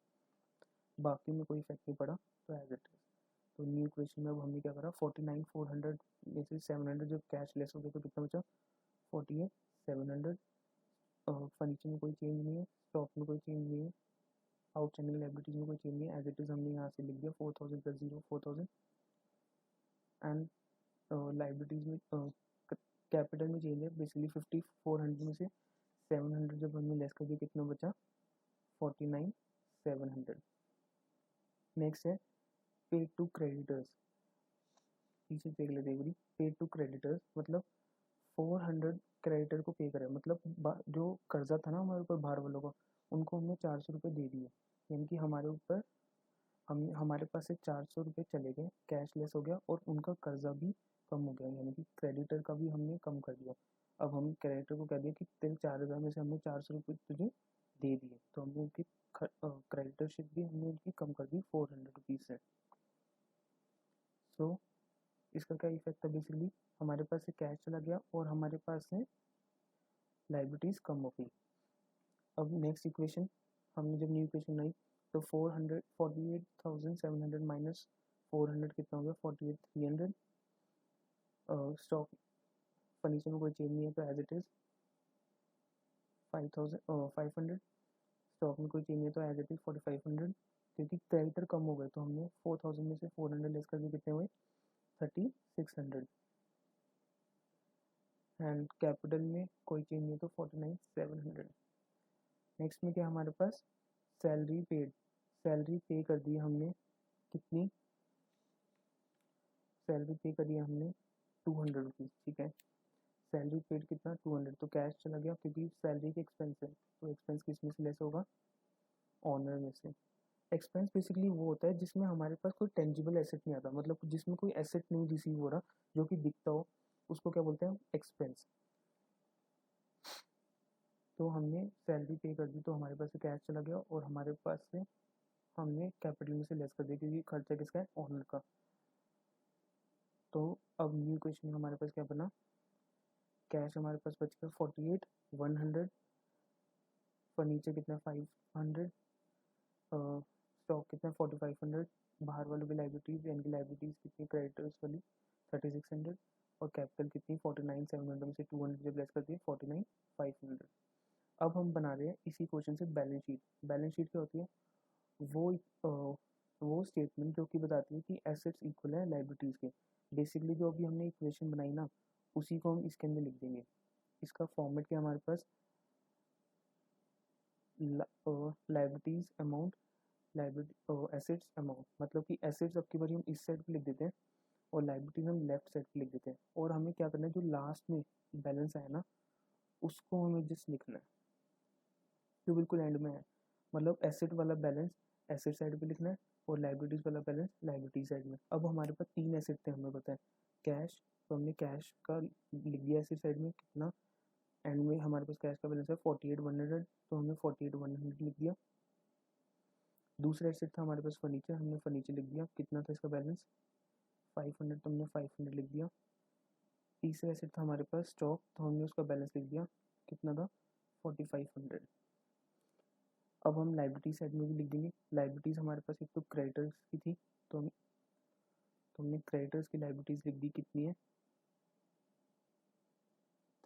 बाकी में कोई इफेक्ट नहीं पड़ा, तो एज इट इज। तो न्यू इक्वेशन में अब हमने क्या करा, 49400 में से 700 जब कैश लेस हो गया तो कितना बचा 48700। फर्नीचर में कोई चेंज नहीं है, स्टॉक में कोई चेंज नहीं है, आउटस्टैंडिंग लाइबिलिटीज में कोई चेंज नहीं है, एज इट इज हमने यहाँ से लिख दिया 4000 प्लस 0 4000, एंड लाइबिलिटीज में कैपिटल में चेंज है बेसिकली 5400 में से 700 जब हमने लेस कर दिया कितना बचा 49700। नेक्स्ट है पे टू क्रेडिटर्स, पीछे देख लेते हैं, पे टू क्रेडिटर्स मतलब 400 क्रेडिटर को पे करें, मतलब जो कर्जा था ना हमारे ऊपर बाहर वालों का, उनको हमने 400 रुपये दे दिए, यानी कि हमारे ऊपर हमारे पास से 400 रुपये चले गए, कैश लेस हो गया और उनका कर्जा भी कम हो गया, यानी कि क्रेडिटर का भी हमने कम कर दिया। अब हम क्रेडिटर को कह दिया कि तेरे 4000 में से हमने 400 रुपये तुझे दे दिए, तो हमने उनकी क्रेडिटरशिप भी हमने उनकी कम कर दी 400 रुपीज़ से। सो इसका क्या इफेक्ट है, बेसिकली हमारे पास से कैश चला गया और हमारे पास से लाइबिलिटीज़ कम हो गई। अब नेक्स्ट इक्वेशन, हमने जब न्यू इक्वेशन बनाई तो 48,700 माइनस 400 कितना हो गया 48,300। स्टॉक फर्नीचर में कोई चेंज नहीं है तो एज इट इज़ 500। स्टॉक में कोई चेंज नहीं है तो एज इट इज़ 4500, क्योंकि क्रेडिटर कम हो गए तो हमने 4000 में से 400 लेस करके कितने हुए 3600, एंड कैपिटल में कोई चेंज नहीं है तो 49700। नेक्स्ट में क्या हमारे पास, सैलरी पेड, सैलरी पे कर दी हमने, कितनी सैलरी पे करी हमने 200 रुपीज़, ठीक है। सैलरी पेड कितना 200, तो कैश चला गया क्योंकि सैलरी के एक्सपेंस है, तो एक्सपेंस किस में से लेस होगा, ऑनर में से। एक्सपेंस बेसिकली वो होता है जिसमें हमारे पास कोई टेंजिबल एसेट नहीं आता, मतलब जिसमें कोई एसेट नहीं रिसीव हो रहा जो कि दिखता हो, उसको क्या बोलते हैं एक्सपेंस। तो हमने सैलरी पे कर दी तो हमारे पास से कैश चला गया और हमारे पास से हमने कैपिटल में से लेस कर दिया क्योंकि खर्चा किसका है, ऑनर का। तो अब न्यू इक्वेशन में हमारे पास क्या बना, कैश हमारे पास बच गया 48, 100, फर्नीचर कितना 500, स्टॉक कितना 4500, बाहर वालों की लाइबिलिटीज यानी कि लाइबिलिटीज कितनी क्रेडिटर्स वाली 3600, और कैपिटल कितनी 49700 में से 200 जब लेस कर दिए 49500। अब हम बना रहे हैं इसी क्वेश्चन से बैलेंस शीट। बैलेंस शीट क्या होती है, वो स्टेटमेंट जो कि बताती है कि एसेट्स इक्वल है लाइबिलिटीज के। बेसिकली जो अभी हमने इक्वेशन बनाई ना, उसी को हम इसके अंदर लिख देंगे। इसका फॉर्मेट क्या हमारे पास, liabilities amount, liability assets amount, मतलब कि एसेट्स अब की बारी हम इस साइड पे लिख देते हैं और लाइबिलिटीज हम लेफ्ट साइड पे लिख देते हैं। और हमें क्या करना है, जो लास्ट में बैलेंस आया ना उसको हमें जस्ट लिखना है, जो बिल्कुल एंड में है। मतलब एसेट वाला बैलेंस एसेट साइड पे लिखना है और लाइबिलिटीज वाला बैलेंस लाइबिलिटी साइड में। अब हमारे पास 3 एसेट थे, हमें पता है कैश, तो हमने कैश का लिख दिया एसेट साइड में कितना, एंड में हमारे पास कैश का बैलेंस है 48,100, तो हमने 48,100 लिख दिया। दूसरा एसेट था हमारे पास फर्नीचर, हमने फर्नीचर लिख दिया, कितना था इसका बैलेंस 500, तो हमने 500 लिख दिया। तीसरा एसेट था हमारे पास स्टॉक, तो हमने उसका बैलेंस लिख दिया, कितना था 4500। अब हम लाइबिलिटी साइड में भी लिख देंगे। लाइबिलिटीज़ हमारे पास एक तो क्रेडिटर्स की थी, हमने क्रेडिटर्स की लाइबिलिटीज़ लिख दी, कितनी है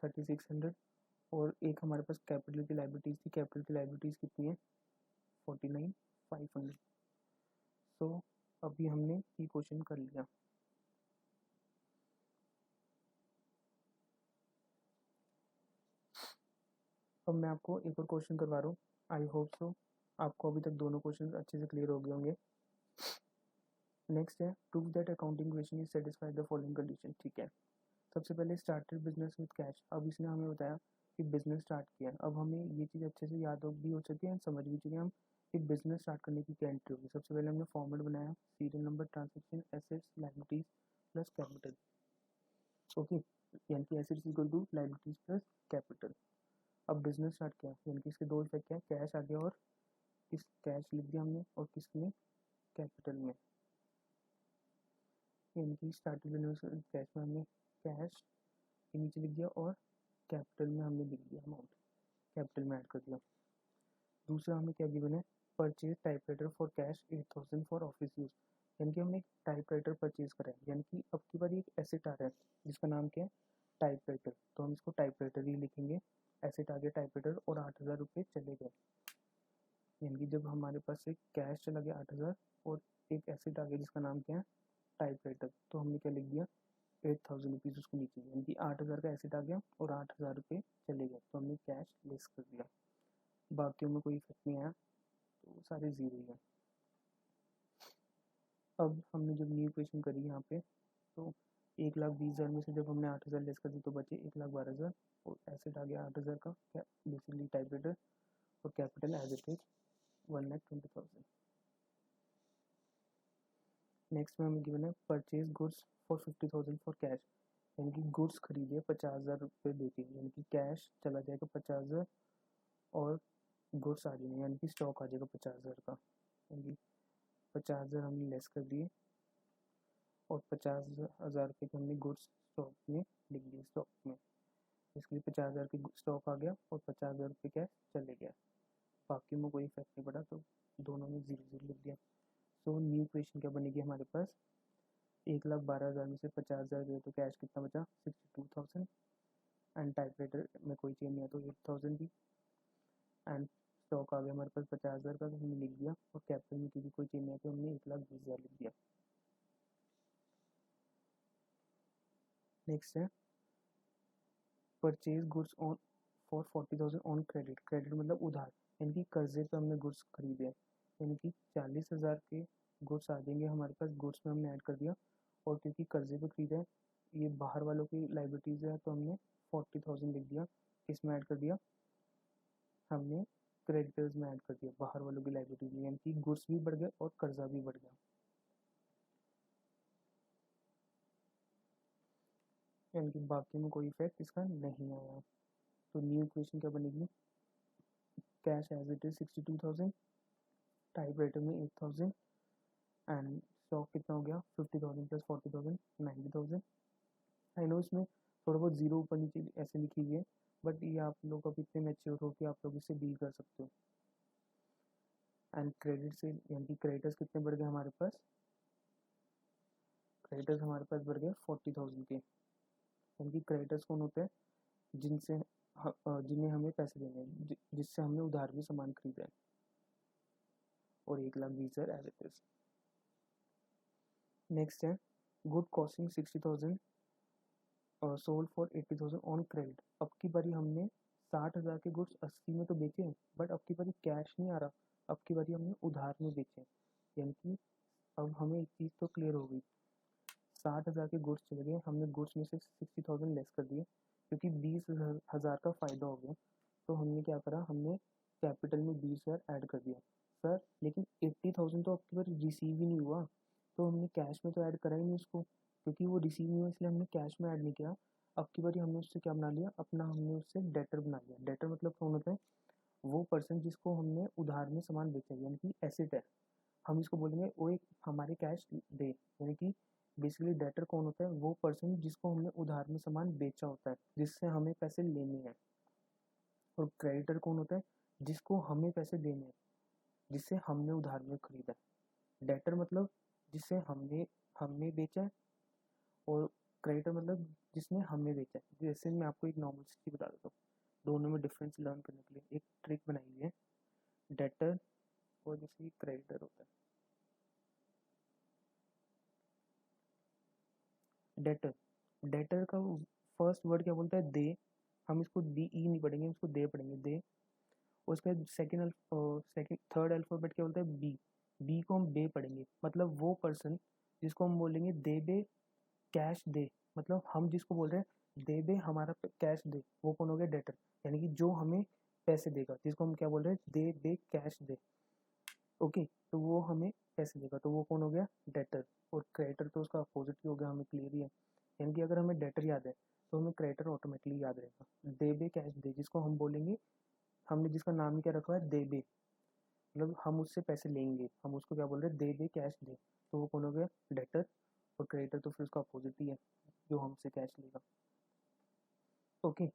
3600, और एक हमारे पास कैपिटल की लाइबिलिटीज़ थी, कैपिटल की लाइबिलिटीज़ कितनी है 49,500। सो अभी हमने ये क्वेश्चन कर लिया। अब मैं आपको एक और क्वेश्चन करवा रहा हूँ, आई होप सो आपको अभी तक दोनों क्वेश्चन अच्छे से क्लियर हो गए होंगे। नेक्स्ट है prove that accounting equation is satisfy the following condition. ठीक है, सबसे पहले स्टार्टेड बिजनेस विद कैश। अब इसने हमें बताया कि बिजनेस स्टार्ट किया, अब हमें ये चीज़ अच्छे से याद भी हो चुकी है, समझ भी चुके हैं हम कि बिजनेस स्टार्ट करने की क्या एंट्री होगी। सबसे पहले हमने फॉर्मेट बनाया, serial number, transaction, assets, liabilities plus capital. Okay, यानी कि assets equal to liabilities plus capital. अब बिजनेस स्टार्ट किया, यानी कि इसके दो इफेक्ट क्या है, कैश आ गया और किस कैश लिख दिया हमने, और किसमें कैपिटल में, यानी कि स्टार्टिंग बिजनेस कैश में हमने कैश के नीचे लिख दिया और कैपिटल में हमने लिख दिया अमाउंट, कैपिटल में ऐड कर दिया। दूसरा हमें क्या गिवन है, purchase typewriter for cash 8,000 for office use, यानी कि हमने एक टाइपराइटर परचेज करा है, यानी कि अब की बार एक एसेट आ रहा है जिसका नाम क्या है टाइपराइटर, तो हम इसको टाइपराइटर ही लिखेंगे। एसेट आ गया टाइपराइटर और 8,000 रुपये चले गए, यानी कि जब हमारे पास एक कैश चला गया 8,000 और एक एसेट आ गया जिसका नाम क्या है टाइपराइटर, तो हमने क्या लिख दिया 8,000 रुपीज़ उसको नीचे, यानी कि 8,000 का एसेट आ गया और 8,000 रुपये चले गए, तो हमने कैश लेस कर दिया। बाकियों में कोई इफेक्ट नहीं आया, तो सारे जीरो ही है। अब हमने जब न्यू इक्वेशन करी यहाँ पे, तो 1,20,000 में से जब हमने 8,000 लेस कर दी तो बचे 1,12,000, और एसेट आ गया 8,000 का, क्या बेसिकली टाइपराइटर, और capital as it is 1,20,000। Next में हमें गिवन है purchase goods for 50,000 for cash, यानी कि गुड्स खरीदे 50,000 रुपये देके, यानी कि कैश चला जाएगा 50,000 और गुड्स आ जाएंगे, यानी कि स्टॉक आ जाएगा 50,000 का, यानी कि 50,000 हमने लेस कर दिए और 50,000 रुपये के हमने गुड्स स्टॉक में लिख दिए, स्टॉक में इसके लिए 50,000 की स्टॉक आ गया और 50,000 रुपये कैश चले गया। बाकी में कोई इफेक्ट नहीं पड़ा, तो दोनों में 0 लिख दिया। तो न्यू इक्वेशन क्या बनेगी हमारे पास, 1,12,000 में से 50,000 गए तो कैश कितना बचा 62,000, एंड टाइपराइटर में कोई चेंज नहीं है तो 8,000 भी, एंड स्टॉक आ गया हमारे पास 50,000 का, तो हमने लिख दिया, और कैपिटल में क्योंकि कोई चेंज नहीं है तो हमने 1,20,000 लिख दिया। नेक्स्ट है purchase goods on for 40,000 on credit. Credit मतलब उधार, यानी कि कर्जे पे हमने गुड्स खरीदे, यानी कि 40,000 के गुड्स आ जाएंगे हमारे पास, गुड्स में हमने ऐड कर दिया, और क्योंकि कर्जे पे खरीदा है ये बाहर वालों की लाइबिलिटीज़ है तो हमने 40,000 लिख दिया, इसमें ऐड कर दिया हमने क्रेडिटर्स में ऐड कर दिया बाहर वालों की लाइबिलिटीज में, यानी कि गुड्स भी बढ़ गए और कर्जा भी बढ़ गया, यानी कि बाकी में कोई इफेक्ट इसका नहीं आया। तो न्यू इक्वेशन क्या बनेगी, cash as it is 62,000, typewriter में 8,000, एंड स्टॉक कितना हो गया 50,000 प्लस 40,000 90,000। आई नो इसमें थोड़ा बहुत जीरो ऊपर नीचे ऐसे लिखी हुई है, बट ये आप लोग अब इतने मैच्योर हो कि आप लोग इससे डील कर सकते हो। एंड क्रेडिट से यानी कि क्रेडिटर्स कितने बढ़ गए हमारे पास, क्रेडिटर्स हमारे पास बढ़ गए 40,000 के। यानी कि क्रेडिटर्स कौन होते हैं, जिनसे जिन्हें हमें पैसे देने हैं, जिससे हमने उधार में सामान खरीदा है। और 1,20,000 एज इट इज। नेक्स्ट है good costing 60,000 sold for 80,000 on credit. अब की बारी हमने 60,000 के गुड्स 80 में तो बेचे, बट अब की बारी कैश नहीं आ रहा, अब की बारी हमने उधार में बेचे। यानी कि अब हमें एक चीज़ तो क्लियर हो गई, 60,000 के गुड्स चले गए, हमने गुड्स में से 60,000 लेस कर दिए क्योंकि 20,000 का फ़ायदा हो गया। तो हमने क्या करा, हमने कैपिटल में 20,000 ऐड कर दिया। सर लेकिन 80,000 तो अब की बार रिसीव ही नहीं हुआ, तो हमने कैश में तो ऐड करा ही नहीं उसको, क्योंकि वो रिसीव नहीं हुआ इसलिए हमने कैश में ऐड नहीं किया। अब की बारी हमने उससे क्या बना लिया, अपना हमने उससे डेटर बना लिया। डेटर मतलब कौन होता है, वो पर्सन जिसको हमने उधार में सामान बेचा, यानी कि एसेट है, हम इसको बोलेंगे वो एक हमारे कैश दे। यानी कि बेसिकली डेटर कौन होता है, वो पर्सन जिसको हमने उधार में सामान बेचा होता है, जिससे हमें पैसे लेने हैं। और क्रेडिटर कौन होता है, जिसको हमें पैसे देने हैं, जिससे हमने उधार में खरीदा है। डेटर मतलब जिससे हमने हमने बेचा है, और क्रेडिटर मतलब जिसने हमें बेचा है। जैसे मैं आपको एक नॉर्मल सी बता देता हूँ, दोनों में डिफरेंस लर्न करने के लिए एक ट्रिक बनाई हुई है। डेटर और जैसे क्रेडिटर होता है, डेटर डेटर का फर्स्ट वर्ड क्या बोलता है, दे। हम इसको डी ई नहीं पढ़ेंगे, इसको दे पढ़ेंगे, दे। उसके बाद सेकंड थर्ड अल्फ़ाबेट क्या बोलता है, बी। बी को हम बे पढ़ेंगे, मतलब वो पर्सन जिसको हम बोलेंगे दे बे कैश दे, मतलब हम जिसको बोल रहे हैं दे बे हमारा कैश दे, वो कौन हो गया, डेटर। यानी कि जो हमें पैसे देगा, जिसको हम क्या बोल रहे हैं, दे बे कैश दे। ओके, तो वो हमें पैसे देगा, तो वो कौन हो गया, डेटर। और क्रेडिटर तो उसका अपोजिट ही हो गया, हमें क्लियर ही है। यानी कि अगर हमें डेटर याद है तो हमें क्रेडिटर ऑटोमेटिकली याद रहेगा। दे बे कैश दे, जिसको हम बोलेंगे, हमने जिसका नाम ही क्या रखा है, दे बे, मतलब हम उससे पैसे लेंगे, हम उसको क्या बोल रहे हैं, दे बे कैश दे, तो वो कौन हो गया, डेटर। और क्रेडिटर तो फिर उसका अपोजिट ही है, जो हमसे कैश लेगा। ओके,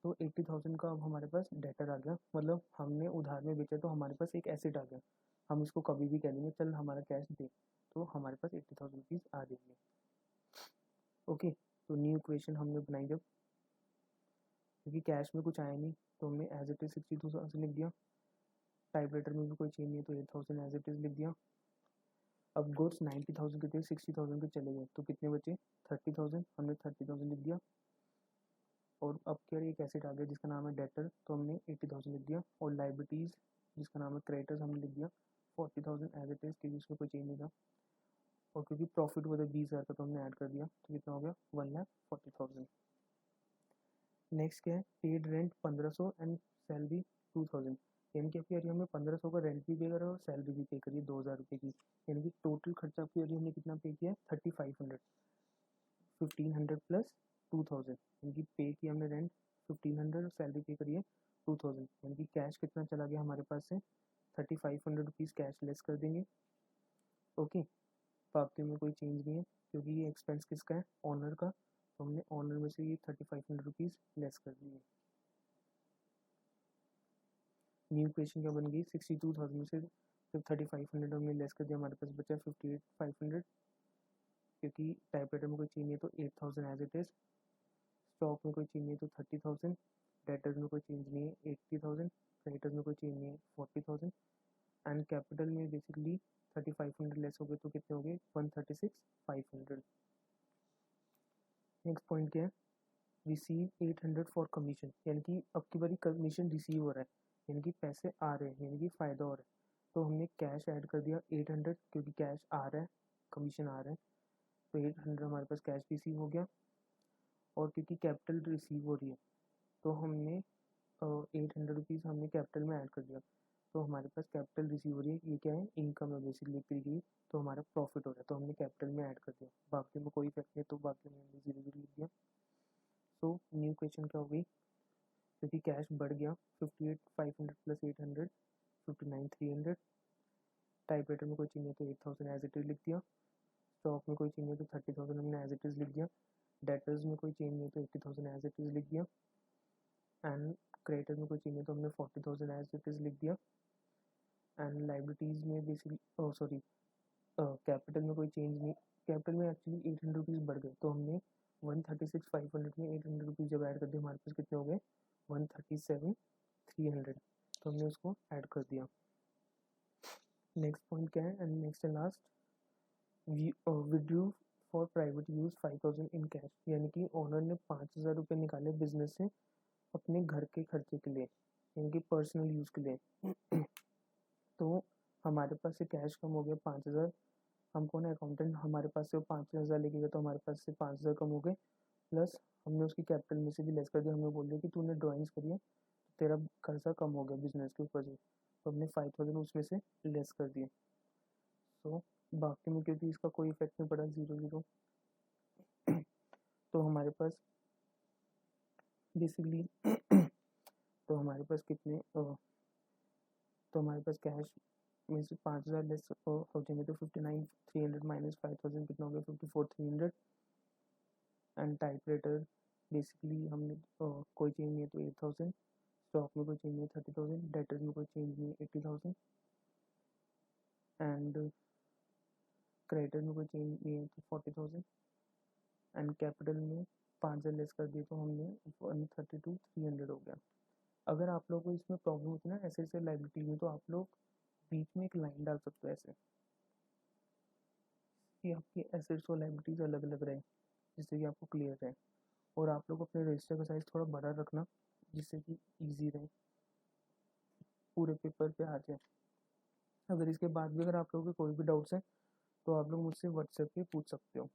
तो 80,000 का अब हमारे पास डेटर आ गया, मतलब हमने उधार में बेचा तो हमारे पास एक एसेट आ गया। हम इसको कभी भी कह देंगे चल हमारा कैश दे, तो हमारे पास 80,000 रुपीज़ आ जाएंगे। ओके, तो न्यू इक्वेशन हमने बनाई जब, क्योंकि कैश में कुछ आया नहीं तो हमने एज इट इज 62,000 लिख दिया। टाइपराइटर में भी कोई चेंज नहीं है तो 8,000 एज इट इज लिख दिया। अब गुड्स 90,000 के थे, 60,000 के चले गए, तो कितने बचे, 30,000। हमने 30,000 लिख दिया। और अब क्या, एक एसेट आ गया जिसका नाम है डेटर, तो हमने 80,000 लिख दिया। और लाइबिलिटीज़ जिसका नाम है क्रेडिटर्स, हमने लिख दिया 40,000 एज इट इज, क्योंकि उसमें कोई चेंज नहीं था। और क्योंकि प्रॉफिट हुआ था 20,000 का, तो हमने ऐड कर दिया, तो कितना हो गया, 1,40,000। नेक्स्ट क्या है, पेड रेंट 1,500 एंड सैलरी 2,000। यानी कि आपकी यार हमें 1,500 का रेंट भी पे करा और सैलरी भी पे करी 2,000 रुपये की। यानी कि टोटल खर्चा आपकी यार हमने कितना पे किया, 3,500। 1,500 प्लस 2,000, यानी कि पे किया हमने रेंट 1,500 और सैलरी पे करी है 2,000। यानी कि कैश कितना चला गया हमारे पास से, 3,500 रुपीज़ कैश लेस कर देंगे। ओके, बाकी में कोई चेंज नहीं है क्योंकि ये एक्सपेंस किसका है, ऑनर का, तो हमने ऑनर में से ये 3,500 रुपीज़ लेस कर दिए। न्यू इक्वेशन क्या बन गई, 62,000 में से जब 3,500 हमने लेस कर दिया, हमारे पास बचा 58,500। क्योंकि टाइपराइटर में कोई चेंज नहीं है तो 8,000 एज इट इज़। स्टॉक में कोई चेंज नहीं है तो 30,000। डेटर्स में कोई चेंज नहीं है 80,000। क्रेडिटर्स में कोई चेंज नहीं है 40,000। एंड कैपिटल में बेसिकली 3,500 लेस हो गए तो कितने हो गए, 136,500। नेक्स्ट पॉइंट क्या है, रिसीव 800 फॉर कमीशन। यानी कि अब की बारी कमीशन रिसीव हो रहा है, यानी कि पैसे आ रहे हैं, यानी कि फ़ायदा हो रहा है। तो हमने कैश ऐड कर दिया 800, क्योंकि कैश आ रहा है, कमीशन आ रहा है, तो 800 हमारे पास कैश रिसीव हो गया। और क्योंकि कैपिटल रिसीव हो रही है तो हमने 800 रुपीज़ हमने कैपिटल में ऐड कर दिया, तो हमारे पास कैपिटल रिसीव हो रही है, ये क्या है, इनकम है बेसिकली एक तरीके की, तो हमारा प्रॉफिट हो रहा है, तो हमने कैपिटल में ऐड कर दिया। बाकी में कोई इफेक्ट नहीं, तो बाकी में हमने 0 लिख दिया। सो न्यू क्वेश्चन क्या हो गई, क्योंकि कैश बढ़ गया 58,500 प्लस 800 59,300। टाइपराइटर में कोई चेंज है तो 8000 एज इट इज़ लिख दिया, स्टॉक में कोई चेंज है तो 30,000 हमने एज इट इज़ लिख दिया, डेटर्स में कोई चेंज नहीं तो 80,000 एज इट इज़ लिख दिया, एंड क्रेडिटर में कोई चेंज है तो हमने 40,000 एज इट इज़ लिख दिया, एंड लाइबिलिटीज़ में बेसिकली सॉरी कैपिटल में कोई चेंज नहीं, कैपिटल में एक्चुअली 800 रुपीज़ बढ़ गए तो हमने 136,500 में 800 रुपीज़ जब ऐड कर दिए हमारे पास कितने हो गए 137,300, तो हमने उसको ऐड कर दिया। नेक्स्ट पॉइंट क्या है, and next and last, withdrew for private use 5,000 in cash, यानी कि ओनर ने 5,000 रुपये निकाले बिजनेस से अपने घर के खर्चे के लिए, यानी कि पर्सनल यूज़ के लिए तो हमारे पास से कैश कम हो गया 5,000, हम कौन है अकाउंटेंट, हमारे पास से वो 5,000 लेके गया तो हमारे पास से 5,000 कम हो गए, प्लस हमने उसकी कैपिटल में से भी लेस कर दिया, हमने बोल दिया कि तूने ड्राइंग्स करी है तो तेरा खर्चा कम हो गया बिजनेस के ऊपर से, तो हमने 5,000 उसमें से लेस कर दिए। सो बाकी में क्योंकि इसका कोई इफेक्ट नहीं पड़ा 0 तो हमारे पास बेसिकली तो हमारे पास कितने तो हमारे पास कैश में से 5,000 लेस हो जाएंगे तो 59,300 माइनस 5,000 कितना हो गया 54,300, एंड टाइपराइटर बेसिकली हमने कोई चेंज नहीं है तो 8,000, स्टॉक में कोई चेंज नहीं है 30,000, डेटर में कोई चेंज नहीं है 80,000, एंड क्रेडिटर में कोई चेंज नहीं है तो 40,000, एंड कैपिटल में 5,000 लेस कर दिए तो हमने 132,300 हो गया। अगर आप लोगों को इसमें प्रॉब्लम होती है ना एसेट्स और लायबिलिटी में, तो आप लोग बीच में एक लाइन डाल सकते हो ऐसे कि आपकी एसेट्स और लायबिलिटीज अलग अलग रहे, जिससे कि आपको क्लियर रहे, और आप लोग अपने रजिस्टर का साइज़ थोड़ा बड़ा रखना जिससे कि ईजी रहे, पूरे पेपर पे आ जाए। अगर इसके बाद भी अगर आप लोगों के कोई भी डाउट्स हैं तो आप लोग मुझसे व्हाट्सएप पे पूछ सकते हो।